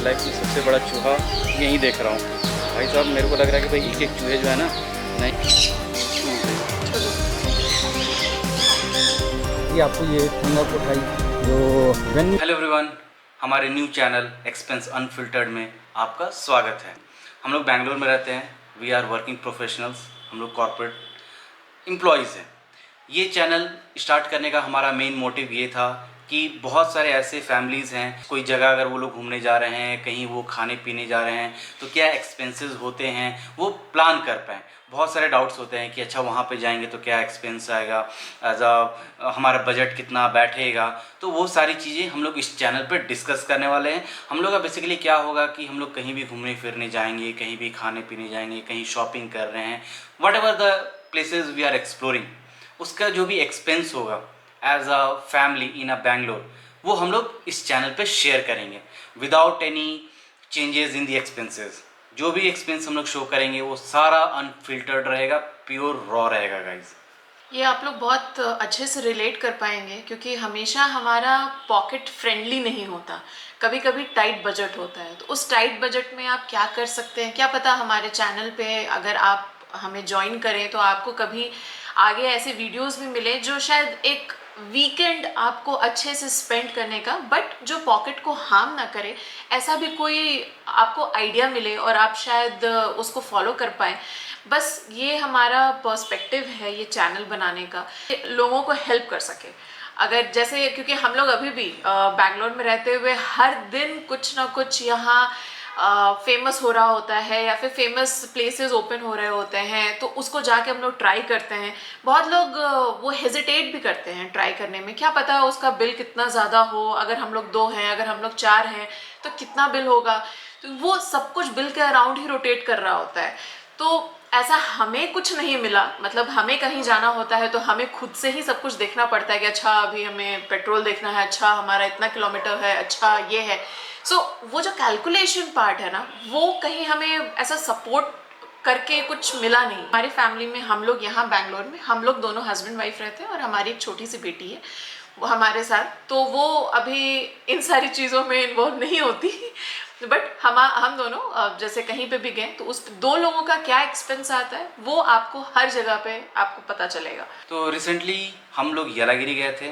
Life में सबसे बड़ा चूहा यहीं देख रहा हूँ भाई साहब। मेरे को लग रहा है कि भाई एक एक चूहे जो है ना, नहीं ये आपको ये फिंगर उठाई जो वेन। हेलो एवरीवन, हमारे न्यू चैनल एक्सपेंस अनफिल्टर्ड में आपका स्वागत है। हम लोग बैंगलोर में रहते हैं। वी आर वर्किंग प्रोफेशनल्स, हम लोग कॉर्पोरेट एम्प्लॉयज़ हैं। ये चैनल स्टार्ट करने का हमारा मेन मोटिव ये था कि बहुत सारे ऐसे फैमिलीज़ हैं, कोई जगह अगर वो लोग घूमने जा रहे हैं, कहीं वो खाने पीने जा रहे हैं, तो क्या एक्सपेंसेस होते हैं वो प्लान कर पाएँ। बहुत सारे डाउट्स होते हैं कि अच्छा वहाँ पे जाएंगे तो क्या एक्सपेंस आएगा, एज हमारा बजट कितना बैठेगा। तो वो सारी चीज़ें हम लोग इस चैनल पर डिस्कस करने वाले हैं। हम लोग का बेसिकली क्या होगा कि हम लोग कहीं भी घूमने फिरने जाएंगे, कहीं भी खाने पीने जाएंगे, कहीं शॉपिंग कर रहे हैं, whatever the places we are exploring, उसका जो भी एक्सपेंस होगा as a family in a Bangalore, वो हम लोग इस चैनल पे शेयर करेंगे without any changes in the expenses. जो भी एक्सपेंस हम लोग शो करेंगे वो सारा अनफिल्टर्ड रहेगा, प्योर रॉ रहेगा गाइज। ये आप लोग बहुत अच्छे से रिलेट कर पाएंगे क्योंकि हमेशा हमारा पॉकेट फ्रेंडली नहीं होता, कभी कभी टाइट बजट होता है। तो उस टाइट बजट में आप क्या कर सकते हैं, क्या पता हमारे चैनल पे अगर आप हमें ज्वाइन करें तो आपको कभी आगे ऐसे वीडियोस भी मिले जो शायद एक वीकेंड आपको अच्छे से स्पेंड करने का, बट जो पॉकेट को हार्म ना करे, ऐसा भी कोई आपको आइडिया मिले और आप शायद उसको फॉलो कर पाए। बस ये हमारा पर्सपेक्टिव है ये चैनल बनाने का, लोगों को हेल्प कर सके। अगर जैसे क्योंकि हम लोग अभी भी बैंगलोर में रहते हुए हर दिन कुछ ना कुछ यहाँ फेमस हो रहा होता है या फिर फेमस प्लेसेस ओपन हो रहे होते हैं, तो उसको जाके हम लोग ट्राई करते हैं। बहुत लोग वो हेजिटेट भी करते हैं ट्राई करने में, क्या पता उसका बिल कितना ज़्यादा हो, अगर हम लोग 2 हैं, अगर हम लोग 4 हैं तो कितना बिल होगा। तो वो सब कुछ बिल के अराउंड ही रोटेट कर रहा होता है। तो ऐसा हमें कुछ नहीं मिला, मतलब हमें कहीं जाना होता है तो हमें खुद से ही सब कुछ देखना पड़ता है कि अच्छा अभी हमें पेट्रोल देखना है, अच्छा हमारा इतना किलोमीटर है, अच्छा ये है। सो वो जो कैलकुलेशन पार्ट है ना, वो कहीं हमें ऐसा सपोर्ट करके कुछ मिला नहीं। हमारी फैमिली में हम लोग यहाँ बैंगलोर में हम लोग दोनों हस्बैंड वाइफ रहते हैं और हमारी एक छोटी सी बेटी है वो हमारे साथ, तो वो अभी इन सारी चीज़ों में इन्वॉल्व नहीं होती। बट हम दोनों जैसे कहीं पे भी गए तो उस 2 लोगों का क्या एक्सपेंस आता है वो आपको हर जगह पे आपको पता चलेगा। तो रिसेंटली हम लोग येलागिरी गए थे,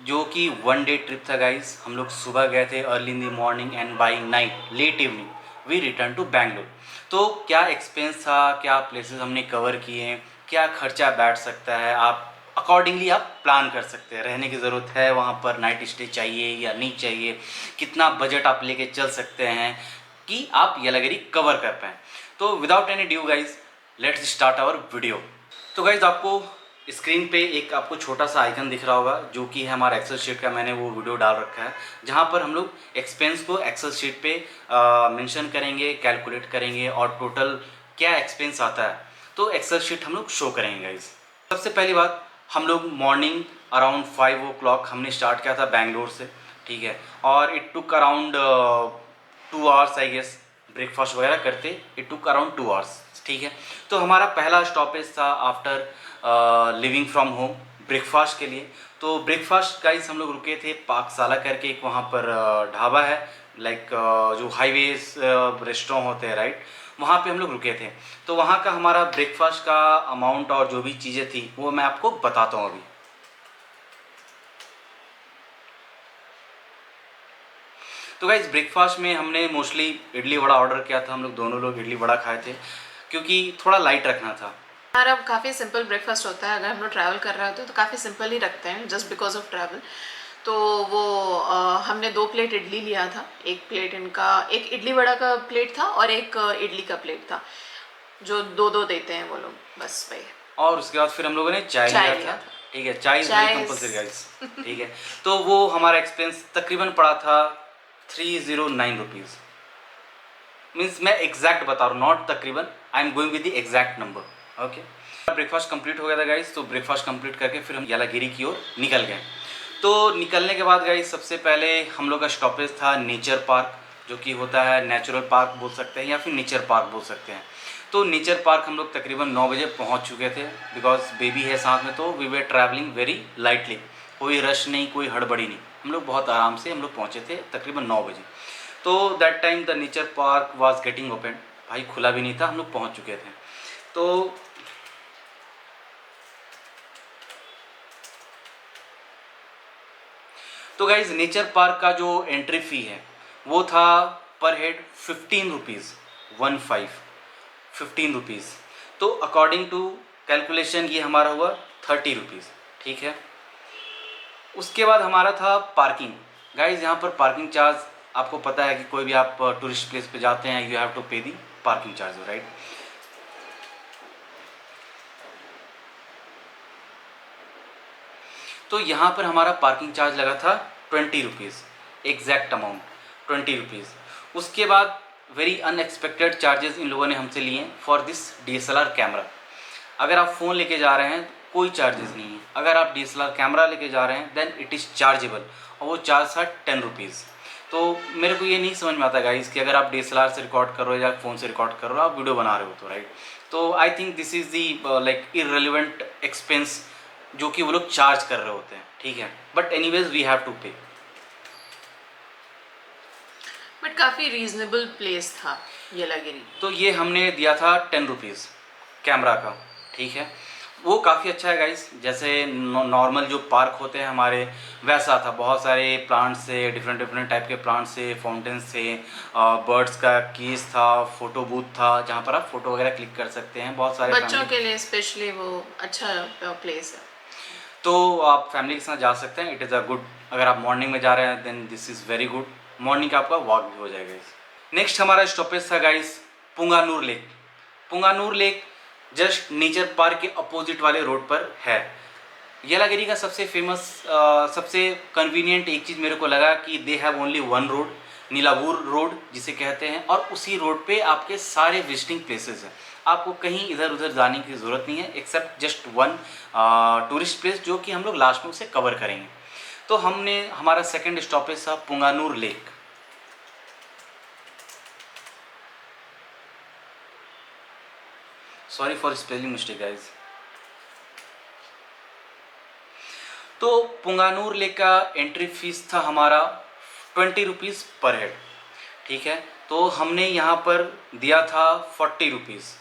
जो कि 1 डे ट्रिप था गाइज। हम लोग सुबह गए थे early in the morning and by night late evening we return to Bangalore. तो क्या एक्सपेंस था, क्या प्लेसेस हमने कवर किए, क्या खर्चा बैठ सकता है, आप अकॉर्डिंगली आप प्लान कर सकते हैं। रहने की ज़रूरत है वहाँ पर, नाइट स्टे चाहिए या नहीं चाहिए, कितना बजट आप लेके चल सकते हैं कि आप येलागिरी कवर कर पाएँ। तो without any due guys, let's start our video. तो गाइज आपको स्क्रीन पे एक आपको छोटा सा आइकन दिख रहा होगा जो कि है हमारा एक्सेल शीट का। मैंने वो वीडियो डाल रखा है जहाँ पर हम लोग एक्सपेंस को एक्सेल शीट पे मेंशन करेंगे, कैलकुलेट करेंगे और टोटल क्या एक्सपेंस आता है तो एक्सेल शीट हम लोग शो करेंगे गाइज। सबसे पहली बात, हम लोग मॉर्निंग अराउंड 5 o'clock हमने स्टार्ट किया था बैंगलोर से, ठीक है। और it took around 2 hours I guess, breakfast वगैरह करते इट टुक अराउंड 2 hours, ठीक है। तो हमारा पहला स्टॉपेज था after living from home breakfast के लिए। तो ब्रेकफास्ट गाइस हम लोग रुके थे पाकशाला करके, एक वहाँ पर ढाबा है, लाइक जो हाईवेज रेस्टोरेंट होते हैं राइट, वहाँ पे हम लोग रुके थे। तो वहाँ का हमारा ब्रेकफास्ट का अमाउंट और जो भी चीज़ें थी वो मैं आपको बताता हूँ अभी। तो गाइज ब्रेकफास्ट में हमने मोस्टली इडली वड़ा ऑर्डर किया था। हम लोग दोनों लोग इडली वड़ा खाए थे क्योंकि थोड़ा लाइट रखना था। हमारा काफ़ी सिंपल ब्रेकफास्ट होता है, अगर हम लोग ट्रैवल कर रहे होते हैं तो काफ़ी सिंपल ही रखते हैं जस्ट बिकॉज ऑफ ट्रैवल। तो वो हमने 2 प्लेट इडली लिया था, एक प्लेट इनका, एक इडली वड़ा का प्लेट था और एक इडली का प्लेट था, जो 2-2 देते हैं वो लोग, बस वही। और उसके बाद फिर हम लोगों ने चाय लिया था, ठीक है। चाय इज वेरी कंपल्सरी गाइस, ठीक है। तो वो हमारा एक्सपेंस तकरीबन पड़ा था 309 रुपीज़। मीन्स मैं एग्जैक्ट बता रहा हूँ, नॉट तकरीबन, I am going with the exact number, okay. Breakfast complete हो गया था गाइस, तो ब्रेकफास्ट कंप्लीट करके फिर हम येलागिरी की ओर निकल गए। तो निकलने के बाद गाइस सबसे पहले हम लोग का स्टॉपेज था नेचर पार्क, जो कि होता है नेचुरल पार्क बोल सकते हैं या फिर नेचर पार्क बोल सकते हैं। तो नेचर पार्क हम लोग तकरीबन 9 बजे पहुंच चुके थे, बिकॉज बेबी है साथ में, तो we were travelling very lightly, कोई रश नहीं, कोई हड़बड़ी नहीं, हम लोग बहुत आराम से हम लोग पहुँचे थे तकरीबन 9 बजे। तो that time the nature park was getting open, भाई खुला भी नहीं था, हम लोग पहुंच चुके थे। तो गाइज नेचर पार्क का जो एंट्री फी है वो था पर हेड 15 रुपीज़, 15 रुपीज़। तो अकॉर्डिंग टू कैलकुलेशन ये हमारा हुआ 30 रुपीज़, ठीक है। उसके बाद हमारा था पार्किंग। गाइज यहाँ पर पार्किंग चार्ज आपको पता है कि कोई भी आप टूरिस्ट प्लेस पे जाते हैं, यू हैव टू पे दी पार्किंग चार्ज, राइट। तो यहाँ पर हमारा पार्किंग चार्ज लगा था 20 रुपीज़, एग्जैक्ट अमाउंट 20 रुपीज़। उसके बाद वेरी अनएक्सपेक्टेड चार्जेस इन लोगों ने हमसे लिए फॉर दिस DSLR कैमरा। अगर आप फ़ोन लेके जा रहे हैं कोई चार्जेस नहीं है, अगर आप DSLR कैमरा लेके जा रहे हैं देन इट इज़ चार्जेबल, और वो चार्ज था 10 रुपीज़। तो मेरे को ये नहीं समझ में आता गाइस कि अगर आप DSLR से रिकॉर्ड कर रहे हो या फ़ोन से रिकॉर्ड कर रहे हो, आप वीडियो बना रहे हो तो, राइट। तो I think this is the like irrelevant expense जो कि वो लोग चार्ज कर रहे होते हैं, ठीक है। But anyways we have to pay. But काफ़ी रीजनेबल प्लेस था येलागिरी। तो ये हमने दिया था 10 रुपीज़ कैमरा का, ठीक है। वो काफ़ी अच्छा है गाइस, जैसे नॉर्मल जो पार्क होते हैं हमारे वैसा था, बहुत सारे प्लांट्स से, डिफरेंट डिफरेंट टाइप के प्लांट्स से, फाउंटेन्स से, बर्ड्स का केज था, फोटो बूथ था जहाँ पर आप फोटो वगैरह क्लिक कर सकते हैं। बहुत सारे बच्चों के लिए स्पेशली वो अच्छा प्लेस है, तो आप फैमिली के साथ जा सकते हैं। इट इज़ अ गुड, अगर आप मॉर्निंग में जा रहे हैं then this is very good, morning का आपका वॉक भी हो जाएगा। नेक्स्ट हमारा स्टॉपेज था guys Punganur lake. Punganur lake just nature park के अपोजिट वाले रोड पर है। येलागिरी का सबसे फेमस सबसे कन्वीनियंट एक चीज़ मेरे को लगा कि they have only one road, Neelavur road जिसे कहते हैं, और उसी रोड पे आपके सारे विजिटिंग प्लेसेस हैं। आपको कहीं इधर उधर जाने की ज़रूरत नहीं है except just one tourist place जो कि हम लोग लास्ट में उसे कवर करेंगे। तो हमारा सेकंड स्टॉपेज था Punganur lake. Sorry for spelling mistake guys. तो पुंगानूर लेक का एंट्री फीस था हमारा 20 रुपीज़ पर हेड, ठीक है। तो हमने यहाँ पर दिया था 40 रुपीज़।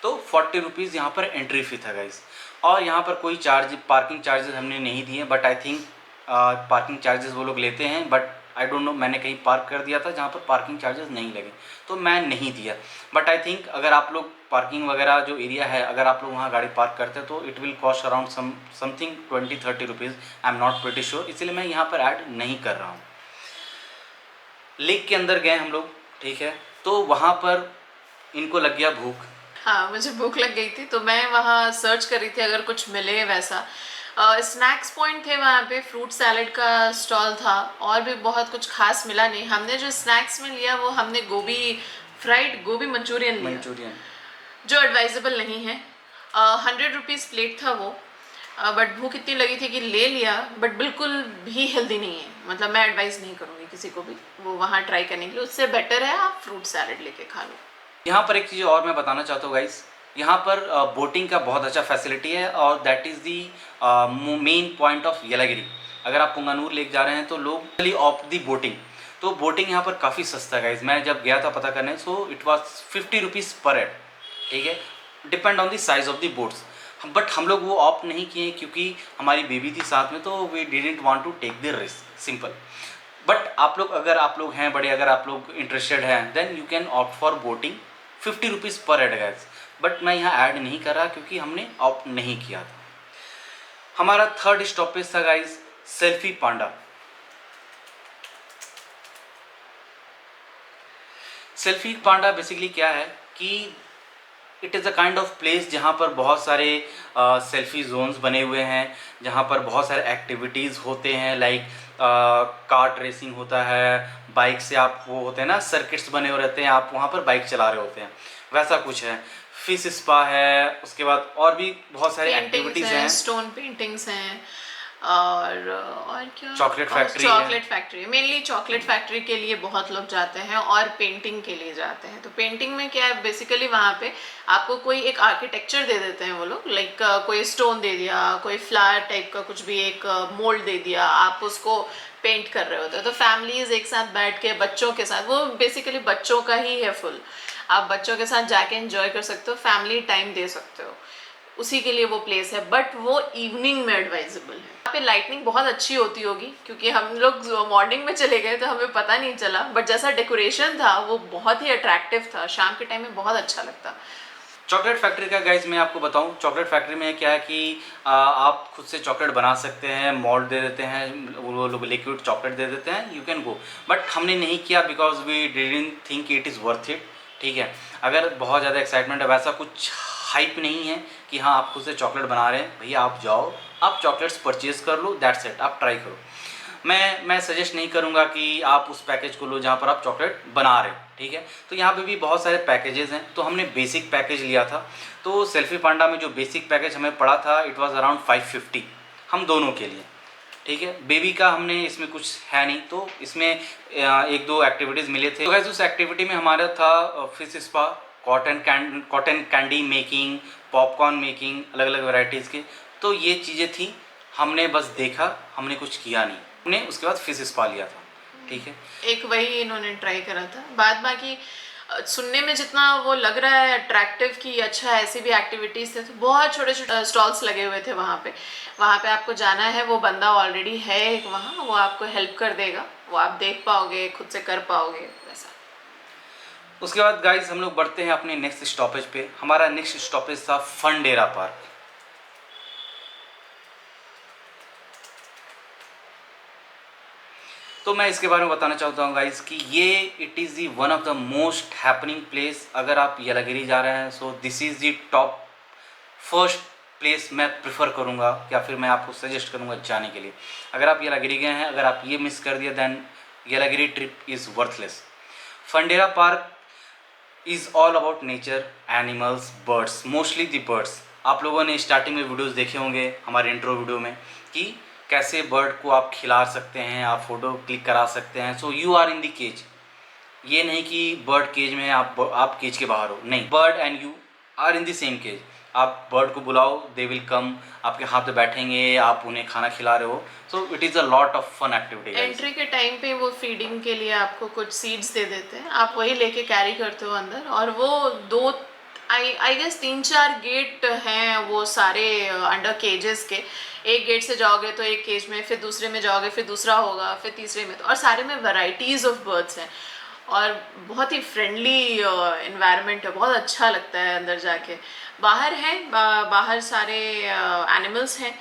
तो 40 रुपीज़ यहाँ पर एंट्री फी था गाइस, और यहाँ पर कोई पार्किंग चार्जेस हमने नहीं दिए। But I think parking charges वो लोग लेते हैं, बट आई डोंट नो, मैंने कहीं पार्क कर दिया था जहाँ पर पार्किंग चार्जेस नहीं लगे तो मैं नहीं दिया। बट आई थिंक अगर आप लोग पार्किंग वगैरह जो एरिया है, अगर आप लोग वहाँ गाड़ी पार्क करते हैं तो it will cost around something 20-30 rupees, I am not pretty sure, इसलिए मैं यहाँ पर ऐड नहीं कर रहा हूँ। लेक के अंदर गए हम लोग, ठीक है। तो वहाँ पर इनको लग गया भूख। हाँ, मुझे भूख लग गई थी तो मैं वहाँ सर्च कर रही थी अगर कुछ मिले वैसा। स्नैक्स पॉइंट थे वहाँ पे, फ्रूट सैलेड का स्टॉल था, और भी बहुत कुछ खास मिला नहीं। हमने जो स्नैक्स में लिया वो हमने फ्राइड गोभी मंचूरियन लिया, जो एडवाइजेबल नहीं है। 100 रुपीज़ प्लेट था वो, बट भूख इतनी लगी थी कि ले लिया, बट बिल्कुल भी हेल्दी नहीं है। मतलब मैं एडवाइस नहीं करूँगी किसी को भी वो वहाँ ट्राई करने के लिए, उससे बेटर है आप फ्रूट सैलेड लेके खा लो। यहाँ पर एक चीज़ और मैं बताना चाहता हूँ गाइस, यहाँ पर बोटिंग का बहुत अच्छा फैसिलिटी है, और that is the main point of Yelagiri. अगर आप पुंगानूर लेक जा रहे हैं तो लोग ऑप्ट दी बोटिंग। तो बोटिंग यहाँ पर काफ़ी सस्ता है गाइस। मैं जब गया था पता करने, so it was 50 rupees per head, ठीक है, depend on the size of the boats. But हम लोग वो ऑप्ट नहीं किए क्योंकि हमारी बेबी थी साथ में, तो we didn't want to take the risk, simple. But अगर आप लोग हैं बड़े, अगर आप लोग इंटरेस्टेड हैं then you can opt for boating 50 rupees per head guys. But मैं यहाँ ऐड नहीं कर रहा क्योंकि हमने ऑप्ट नहीं किया था। हमारा थर्ड स्टॉपेज था गाइस सेल्फी पांडा। सेल्फी पांडा बेसिकली क्या है कि it is a kind of place जहाँ पर बहुत सारे सेल्फी जोन्स बने हुए हैं, जहाँ पर बहुत सारे एक्टिविटीज़ होते हैं, लाइक कार्ट रेसिंग होता है, बाइक से आप वो होते हैं ना, सर्किट्स बने हुए रहते हैं, आप वहाँ पर बाइक चला रहे होते हैं, वैसा कुछ है। फिश स्पा है, उसके बाद और भी बहुत सारी एक्टिविटीज़ हैं, स्टोन पेंटिंग्स हैं, और क्या, चॉकलेट फैक्ट्री है। Chocolate factory, mainly chocolate factory के लिए बहुत लोग जाते हैं और पेंटिंग के लिए जाते हैं। तो पेंटिंग में क्या है, बेसिकली वहाँ पे आपको कोई एक आर्किटेक्चर दे देते हैं वो लोग, लाइक कोई स्टोन दे दिया, कोई फ्लावर टाइप का कुछ भी एक मोल्ड दे दिया, आप उसको पेंट कर रहे होते हो। तो फैमिलीज एक साथ बैठ के बच्चों के साथ, वो बेसिकली बच्चों का ही है फुल, आप बच्चों के साथ जाके एंजॉय कर सकते हो, फैमिली टाइम दे सकते हो, उसी के लिए वो प्लेस है। बट वो इवनिंग में एडवाइजेबल है। यहाँ पे लाइटनिंग बहुत अच्छी होती होगी, क्योंकि हम लोग मॉर्निंग में चले गए तो हमें पता नहीं चला, बट जैसा डेकोरेशन था वो बहुत ही अट्रैक्टिव था, शाम के टाइम में बहुत अच्छा लगता। चॉकलेट फैक्ट्री का गाइज मैं आपको बताऊं, चॉकलेट फैक्ट्री में क्या है कि आप खुद से चॉकलेट बना सकते हैं, मोल्ड दे देते हैं, वो लोग लिक्विड चॉकलेट दे देते हैं, यू कैन गो। बट हमने नहीं किया because we didn't think it is worth it. ठीक है, अगर बहुत ज़्यादा एक्साइटमेंट है, वैसा कुछ हाइप नहीं है कि हाँ आप खुद से चॉकलेट बना रहे हैं, भैया आप जाओ, आप चॉकलेट्स परचेज कर लो, दैट्स इट, आप ट्राई करो। मैं सजेस्ट नहीं करूँगा कि आप उस पैकेज को लो जहाँ पर आप चॉकलेट बना रहे हो। ठीक है, तो यहाँ पे भी बहुत सारे पैकेजेस हैं, तो हमने बेसिक पैकेज लिया था। तो सेल्फी पांडा में जो बेसिक पैकेज हमें पड़ा था, इट वाज अराउंड 550 हम दोनों के लिए। ठीक है, बेबी का हमने इसमें कुछ है नहीं, तो इसमें एक दो एक्टिविटीज़ मिले थे। तो गाइस उस एक्टिविटी में हमारा था fish spa, cotton candy making, popcorn making, अलग अलग वैरायटीज़ के। तो ये चीज़ें थी, हमने बस देखा, हमने कुछ किया नहीं, हमने उसके बाद फिश स्पा लिया था। ठीक है, एक वही इन्होंने ट्राई करा था। बाद बाकी सुनने में जितना वो लग रहा है अट्रैक्टिव कि अच्छा ऐसी भी एक्टिविटीज़ थे, तो बहुत छोटे छोटे स्टॉल्स लगे हुए थे वहाँ पे। वहाँ पे आपको जाना है, वो बंदा ऑलरेडी है एक वहाँ, वो आपको हेल्प कर देगा, वो आप देख पाओगे, खुद से कर पाओगे वैसा। उसके बाद गाइस हम लोग बढ़ते हैं अपने नेक्स्ट स्टॉपेज पे। हमारा नेक्स्ट स्टॉपेज था फंडेरा पार्क। तो मैं इसके बारे में बताना चाहता हूँ गाइस कि ये it is the one of the most happening place. अगर आप येलागिरी जा रहे हैं, so this is the top first place मैं प्रेफर करूँगा, या फिर मैं आपको सजेस्ट करूँगा जाने के लिए। अगर आप येलागिरी गए हैं, अगर आप ये मिस कर दिया, then Yelagiri trip is worthless. Fundera park is all about nature, animals, birds, mostly the birds. आप लोगों ने स्टार्टिंग में वीडियोस देखे होंगे हमारे इंट्रो वीडियो में कि कैसे बर्ड को आप खिला सकते हैं, आप फोटो क्लिक करा सकते हैं। So you are in the cage, ये नहीं कि बर्ड केज में है, आप केज के बाहर हो, नहीं, bird and you are in the same cage. आप बर्ड को बुलाओ, दे विल कम, आपके हाथ पे बैठेंगे, आप उन्हें खाना खिला रहे हो। So it is a lot of fun activity. Entry के टाइम पे वो फीडिंग के लिए आपको कुछ सीड्स दे देते हैं, आप वही लेके कैरी करते हो अंदर। और वो दो आई गेस 3-4 गेट हैं वो सारे अंडर केजेस के। एक गेट से जाओगे तो एक केज में, फिर दूसरे में जाओगे फिर दूसरा होगा, फिर तीसरे में, तो और सारे में वैरायटीज ऑफ बर्ड्स हैं। और बहुत ही फ्रेंडली इन्वायरमेंट है, बहुत अच्छा लगता है अंदर जाके। बाहर है बाहर सारे एनिमल्स हैं,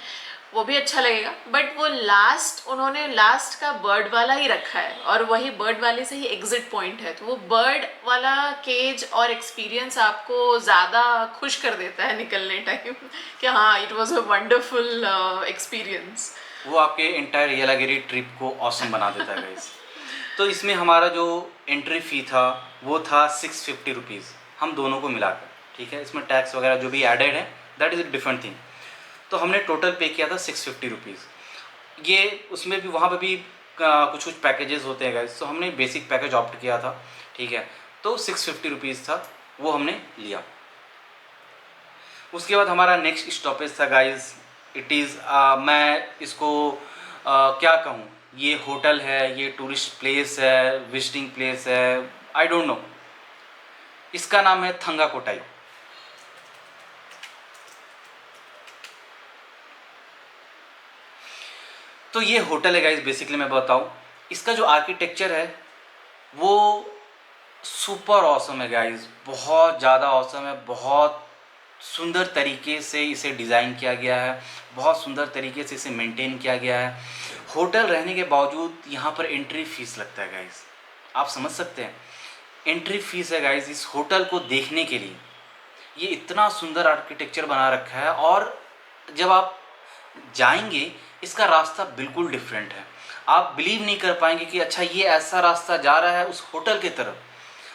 वो भी अच्छा लगेगा। बट वो उन्होंने लास्ट का बर्ड वाला ही रखा है, और वही बर्ड वाले से ही एग्जिट पॉइंट है। तो वो बर्ड वाला केज और एक्सपीरियंस आपको ज़्यादा खुश कर देता है निकलने टाइम कि हाँ it was a wonderful experience. वो आपके एंटायर येलागिरी ट्रिप को ऑसम बना देता है गाइस। तो इसमें हमारा जो एंट्री फ़ी था वो था 650 रुपीज़, हम दोनों को मिलाकर। ठीक है, इसमें टैक्स वगैरह जो भी एडेड है, that is a different thing. तो हमने टोटल पे किया था 650 रुपीज़। ये उसमें भी वहाँ पे भी कुछ कुछ पैकेजेस होते हैं गाइस, तो हमने बेसिक पैकेज ऑप्ट किया था। ठीक है, तो 650 रुपीज़ था, वो हमने लिया। उसके बाद हमारा नेक्स्ट स्टॉपेज था गाइस, इट इज़ मैं इसको क्या कहूँ, ये होटल है, ये टूरिस्ट प्लेस है, विजिटिंग प्लेस है, आई डोंट नो। इसका नाम है थंगा कोटाई। तो ये होटल है गाइस, बेसिकली मैं बताऊँ, इसका जो आर्किटेक्चर है वो सुपर ऑसम है गाइस, बहुत ज़्यादा ऑसम है। बहुत सुंदर तरीके से इसे डिज़ाइन किया गया है, बहुत सुंदर तरीके से इसे मेंटेन किया गया है। होटल रहने के बावजूद यहाँ पर एंट्री फीस लगता है गाइस, आप समझ सकते हैं, एंट्री फीस है गाइस इस होटल को देखने के लिए। ये इतना सुंदर आर्किटेक्चर बना रखा है, और जब आप जाएंगे इसका रास्ता बिल्कुल डिफरेंट है। आप बिलीव नहीं कर पाएंगे कि अच्छा ये ऐसा रास्ता जा रहा है उस होटल की तरफ।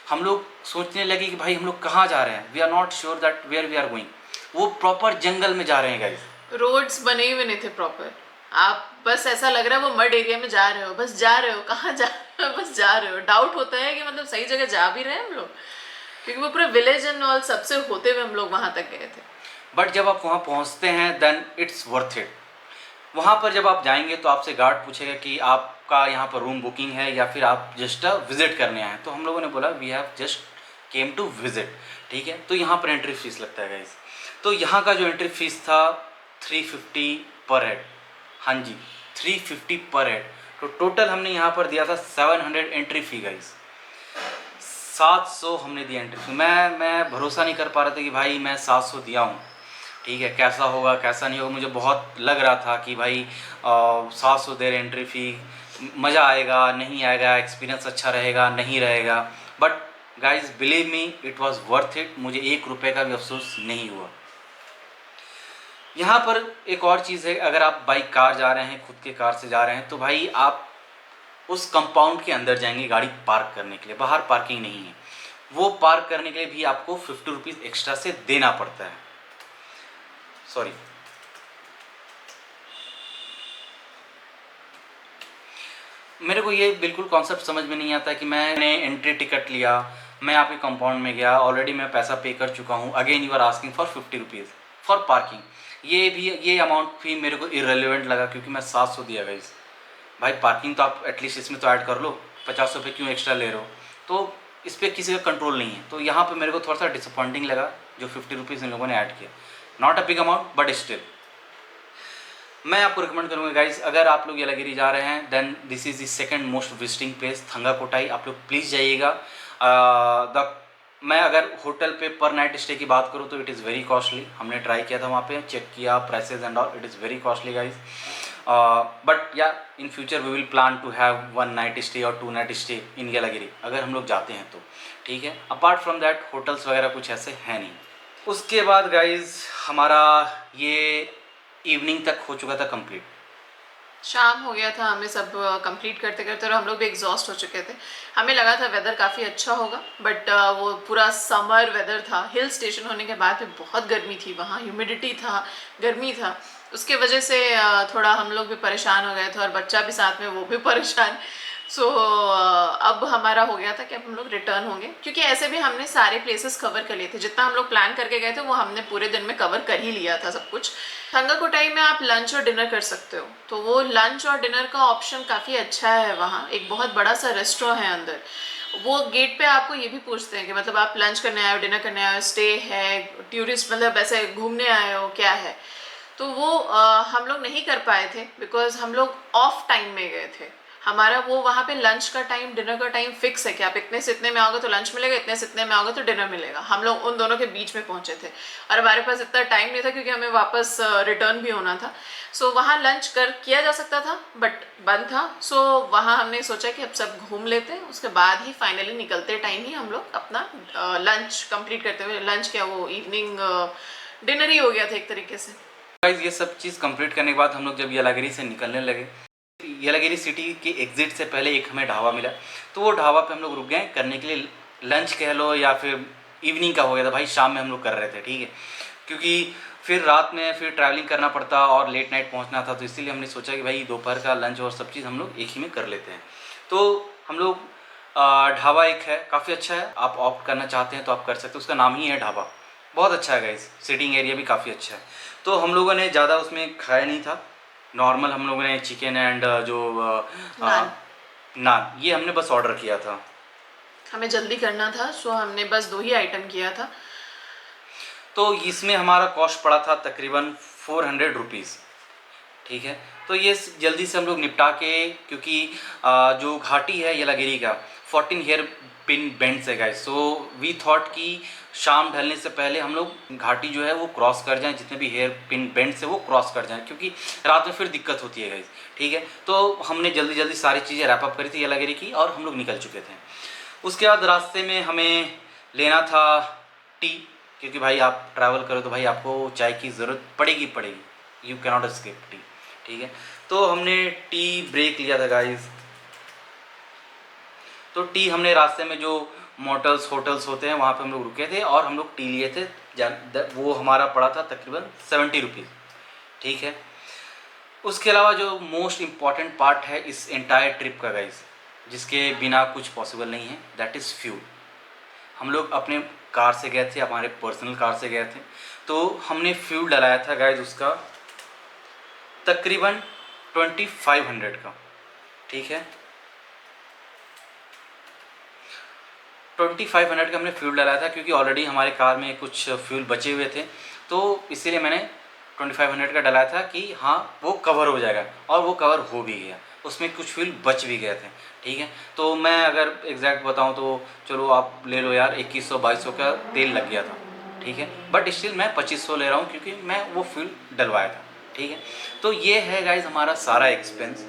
हम लोग सोचने लगे कि भाई हम लोग कहाँ जा रहे हैं, we are not sure that where we are going. वो प्रॉपर जंगल में जा रहे हैं गाइस। रोड्स बने हुए नहीं थे प्रॉपर, आप बस ऐसा लग रहा है वो मड एरिया में जा रहे हो, बस जा रहे हो, कहाँ जा रहे हो, बस जा रहे हो। डाउट होता है कि मतलब सही जगह जा भी रहे हैं हम लोग, क्योंकि वो पूरे विलेज एंड ऑल सबसे होते हुए हम लोग वहां तक गए थे। बट जब आप वहाँ पहुँचते हैं देन इट्स वर्थ इट। वहाँ पर जब आप जाएंगे तो आपसे गार्ड पूछेगा कि आपका यहाँ पर रूम बुकिंग है या फिर आप जस्ट विजिट करने आए हैं। तो हम लोगों ने बोला we have just came to visit. ठीक है, तो यहाँ पर एंट्री फीस लगता है गाइस। तो यहाँ का जो एंट्री फीस था 350 पर हेड। हाँ जी, 350 पर हेड। तो टोटल हमने यहाँ पर दिया था 700 एंट्री फी गाइस। 700 हमने दिया एंट्री फी। मैं भरोसा नहीं कर पा रहा था कि भाई मैं 700 दिया हूँ। ठीक है, कैसा होगा कैसा नहीं होगा, मुझे बहुत लग रहा था कि भाई 700 दे रहे एंट्री फ़ी, मज़ा आएगा नहीं आएगा, एक्सपीरियंस अच्छा रहेगा नहीं रहेगा। But guys believe me it was worth it. मुझे 1 रुपये का भी अफसोस नहीं हुआ। यहाँ पर एक और चीज़ है, अगर आप बाई कार जा रहे हैं, खुद के कार से जा रहे हैं, तो भाई आप उस कंपाउंड के अंदर जाएंगे गाड़ी पार्क करने के लिए, बाहर पार्किंग नहीं है। वो पार्क करने के लिए भी आपको 50 रुपीज़ एक्स्ट्रा से देना पड़ता है। सॉरी, मेरे को ये बिल्कुल कॉन्सेप्ट समझ में नहीं आता कि मैंने एंट्री टिकट लिया, मैं आपके कंपाउंड में गया, ऑलरेडी मैं पैसा पे कर चुका हूँ, again you are asking for 50 rupees for parking. ये अमाउंट भी मेरे को इरेलीवेंट लगा, क्योंकि मैं 700 दिया गाइस। भाई पार्किंग तो आप एटलीस्ट इसमें तो ऐड कर लो, 50 रुपये क्यों एक्स्ट्रा ले रहे हो। तो इस पर किसी का कंट्रोल नहीं है। तो यहाँ पर मेरे को थोड़ा सा डिसअपॉइंटिंग लगा जो 50 रुपीज़ इन लोगों ने ऐड किया। Not a big amount but still मैं आपको रिकमेंड करूँगा गाइस, अगर आप लोग येलागिरी जा रहे हैं then this is the second most visiting place Thangakottai. आप लोग प्लीज़ जाइएगा। मैं अगर होटल पे पर नाइट स्टे की बात करूँ तो इट इज़ वेरी कॉस्टली। हमने ट्राई किया था वहाँ पे, चेक किया prices and all, it is very costly guys. But या in future we will plan to have 1 night stay और 2 नाइट स्टे इन येलागिरी, अगर हम लोग जाते हैं तो। ठीक है, अपार्ट फ्रॉम दैट होटल्स वगैरह कुछ ऐसे हैं नहीं। उसके बाद गाइज हमारा ये इवनिंग तक हो चुका था कंप्लीट। शाम हो गया था हमें सब कंप्लीट करते करते, और हम लोग भी एग्जॉस्ट हो चुके थे। हमें लगा था वेदर काफ़ी अच्छा होगा, बट वो पूरा समर वेदर था। हिल स्टेशन होने के बाद में बहुत गर्मी थी वहाँ, ह्यूमिडिटी था, गर्मी था। उसके वजह से थोड़ा हम लोग भी परेशान हो गए थे, और बच्चा भी साथ में, वो भी परेशान। सो अब हमारा हो गया था कि अब हम लोग रिटर्न होंगे, क्योंकि ऐसे भी हमने सारे प्लेसेस कवर कर लिए थे। जितना हम लोग प्लान करके गए थे वो हमने पूरे दिन में कवर कर ही लिया था सब कुछ। थंगाकोटाई में आप लंच और डिनर कर सकते हो, तो वो लंच और डिनर का ऑप्शन काफ़ी अच्छा है वहाँ। एक बहुत बड़ा सा रेस्टोरेंट है अंदर। वो गेट पे आपको ये भी पूछते हैं कि मतलब आप लंच करने आए हो, डिनर करने आए हो, स्टे है, टूरिस्ट मतलब ऐसे घूमने आए हो, क्या है। तो वो हम लोग नहीं कर पाए थे, बिकॉज हम लोग ऑफ टाइम में गए थे। हमारा वो वहाँ पे लंच का टाइम, डिनर का टाइम फिक्स है कि आप इतने से इतने में आओगे तो लंच मिलेगा, इतने से इतने में आओगे तो डिनर मिलेगा। हम लोग उन दोनों के बीच में पहुँचे थे, और हमारे पास इतना टाइम नहीं था क्योंकि हमें वापस रिटर्न भी होना था। सो वहाँ लंच किया जा सकता था बट बंद था। सो वहाँ हमने सोचा कि अब सब घूम लेते हैं, उसके बाद ही फाइनली निकलते टाइम ही हम लोग अपना लंच कंप्लीट करते हुए, लंच क्या वो इवनिंग डिनर ही हो गया था एक तरीके से। गाइस ये सब चीज़ कंप्लीट करने के बाद हम लोग जब येलागिरी से निकलने लगे, येलागिरी सिटी के एग्जिट से पहले एक हमें ढाबा मिला। तो वो ढाबा पे हम लोग रुक गए करने के लिए, लंच कह लो या फिर इवनिंग का हो गया था भाई, शाम में हम लोग कर रहे थे। ठीक है, क्योंकि फिर रात में फिर ट्रैवलिंग करना पड़ता और लेट नाइट पहुंचना था, तो इसीलिए हमने सोचा कि भाई दोपहर का लंच और सब चीज़ हम लोग एक ही में कर लेते हैं। तो हम लोग ढाबा एक है, काफ़ी अच्छा है, आप ऑप्ट करना चाहते हैं तो आप कर सकते हो। उसका नाम ही है ढाबा, बहुत अच्छा है गाइस, सिटिंग एरिया भी काफ़ी अच्छा है। तो हम लोगों ने ज़्यादा उसमें खाया नहीं था, नॉर्मल हम लोगों ने चिकन एंड जो नान, ये हमने बस ऑर्डर किया था। हमें जल्दी करना था, सो हमने बस 2 ही आइटम किया था। तो इसमें हमारा कॉस्ट पड़ा था तकरीबन 400 रुपीज़। ठीक है, तो ये जल्दी से हम लोग निपटा के, क्योंकि जो घाटी है येलागिरी का 14 हेयर पिन बेंड्स है गाइस। सो वी थॉट कि शाम ढलने से पहले हम लोग घाटी जो है वो क्रॉस कर जाएं, जितने भी हेयर पिन बेंड्स है वो क्रॉस कर जाएं, क्योंकि रात में फिर दिक्कत होती है गाइस। ठीक है, तो हमने जल्दी जल्दी सारी चीज़ें रैप अप करी थी येलागिरी की, और हम लोग निकल चुके थे। उसके बाद रास्ते में हमें लेना था टी, क्योंकि भाई आप ट्रैवल करो तो भाई आपको चाय की ज़रूरत पड़ेगी पड़ेगी, यू कैनॉट स्किप टी। ठीक है, तो हमने टी ब्रेक लिया था गाइस। तो टी हमने रास्ते में जो मोटल्स होटल्स होते हैं वहाँ पे हम लोग रुके थे, और हम लोग टी लिए थे। वो हमारा पड़ा था तकरीबन 70 रुपीज़। ठीक है, उसके अलावा जो मोस्ट इम्पॉर्टेंट पार्ट है इस एंटायर ट्रिप का गाइस, जिसके बिना कुछ पॉसिबल नहीं है, दैट इज़ फ्यूल। हम लोग अपने कार से गए थे, हमारे पर्सनल कार से गए थे, तो हमने फ्यूल डलाया था गाइस उसका तकरीबन 2500 का, ठीक है। 2500 का हमने फ्यूल डलाया था क्योंकि ऑलरेडी हमारे कार में कुछ फ्यूल बचे हुए थे, तो इसीलिए मैंने 2500 का डलाया था कि हाँ वो कवर हो जाएगा, और वो कवर हो भी गया, उसमें कुछ फ्यूल बच भी गए थे, ठीक है। तो मैं अगर एग्जैक्ट बताऊँ तो चलो आप ले लो यार, 2100-2200 का तेल लग गया था, ठीक है, बट स्टिल मैं 2500 ले रहा हूँ क्योंकि मैं वो फ्यूल डलवाया था, ठीक है। तो ये है गाइज हमारा सारा expense,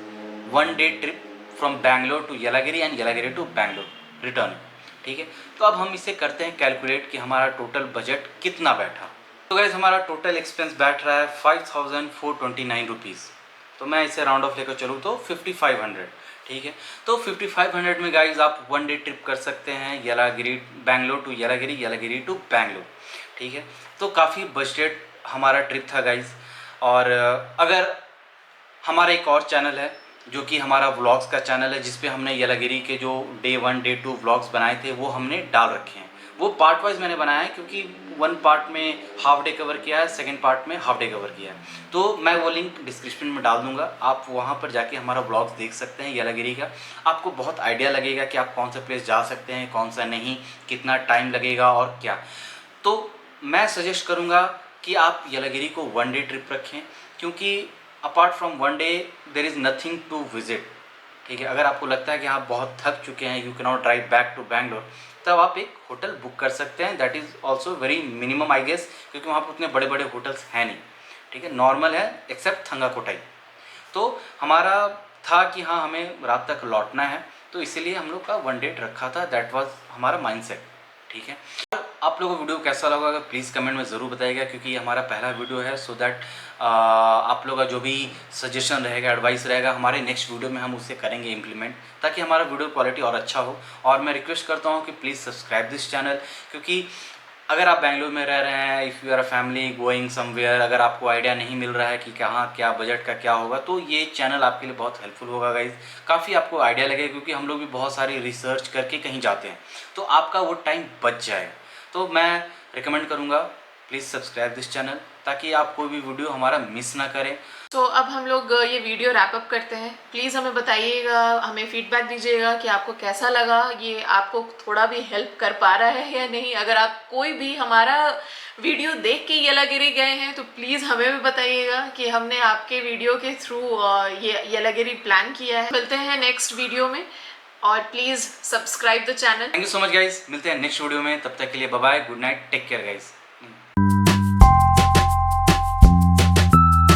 1 day trip from Bangalore to Yelagiri and Yelagiri to Bangalore return, ठीक है। तो अब हम इसे करते हैं कैलकुलेट कि हमारा टोटल बजट कितना बैठा। तो गाइज हमारा टोटल एक्सपेंस बैठ रहा है 5429 रुपीज़। तो मैं इसे राउंड ऑफ लेकर चलूँ तो 5500, ठीक है। तो 5500 में गाइज आप 1 डे ट्रिप कर सकते हैं येलागिरी, बैंगलोर टू येलागिरी, येलागिरी टू बैंगलोर, ठीक है। तो काफ़ी बजटेड हमारा ट्रिप था गाइज। और अगर हमारा एक और चैनल है जो कि हमारा व्लॉग्स का चैनल है, जिस पे हमने येलागिरी के जो डे 1 डे 2 व्लॉग्स बनाए थे वो हमने डाल रखे हैं। वो पार्ट वाइज मैंने बनाया है क्योंकि 1 पार्ट में हाफ डे कवर किया है, सेकंड पार्ट में हाफ डे कवर किया है। तो मैं वो लिंक डिस्क्रिप्शन में डाल दूंगा, आप वहाँ पर जाके हमारा व्लॉग्स देख सकते हैं येलागिरी का। आपको बहुत आइडिया लगेगा कि आप कौन सा प्लेस जा सकते हैं, कौन सा नहीं, कितना टाइम लगेगा और क्या। तो मैं सजेस्ट करूँगा कि आप येलागिरी को 1 डे ट्रिप रखें, क्योंकि apart from 1 day there is nothing to visit, ठीक है। अगर आपको लगता है कि आप बहुत थक चुके हैं, you can not drive back to Bangalore, तब आप एक होटल बुक कर सकते हैं, that is also very minimum I guess, क्योंकि वहाँ पर उतने बड़े बड़े होटल्स हैं नहीं, ठीक है, नॉर्मल है एक्सेप्ट थंगाकोटाई। तो हमारा था कि हाँ हमें रात तक लौटना है, तो इसीलिए हम लोग का 1 डे रखा था, दैट वाज हमारा माइंडसेट, ठीक है। आप लोगों को वीडियो कैसा लगा अगर प्लीज़ कमेंट में ज़रूर बताइएगा, क्योंकि ये हमारा पहला वीडियो है, सो दैट आप लोगों का जो भी सजेशन रहेगा, एडवाइस रहेगा, हमारे नेक्स्ट वीडियो में हम उसे करेंगे इम्प्लीमेंट, ताकि हमारा वीडियो क्वालिटी और अच्छा हो। और मैं रिक्वेस्ट करता हूँ कि प्लीज़ सब्सक्राइब दिस चैनल, क्योंकि अगर आप बैंगलोर में रह रहे हैं, if you are a family going somewhere, अगर आपको आइडिया नहीं मिल रहा है कि कहाँ क्या बजट का क्या होगा, तो ये चैनल आपके लिए बहुत हेल्पफुल होगा गाइज। काफ़ी आपको आइडिया लगेगा, क्योंकि हम लोग भी बहुत सारी रिसर्च करके कहीं जाते हैं, तो आपका वो टाइम बच जाएगा। तो मैं रिकमेंड करूँगा प्लीज़ सब्सक्राइब दिस चैनल, ताकि आप कोई भी वीडियो हमारा मिस ना करें। तो अब हम लोग ये वीडियो रैप अप करते हैं। प्लीज़ हमें बताइएगा, हमें फीडबैक दीजिएगा कि आपको कैसा लगा, ये आपको थोड़ा भी हेल्प कर पा रहा है या नहीं। अगर आप कोई भी हमारा वीडियो देख के येलागिरी गए हैं तो प्लीज़ हमें भी बताइएगा कि हमने आपके वीडियो के थ्रू ये येलागिरी प्लान किया है। मिलते हैं नेक्स्ट वीडियो में, और please subscribe the channel. Thank you so much guys, मिलते हैं नेक्स्ट वीडियो में, तब तक के लिए bye bye, good night, take care guys.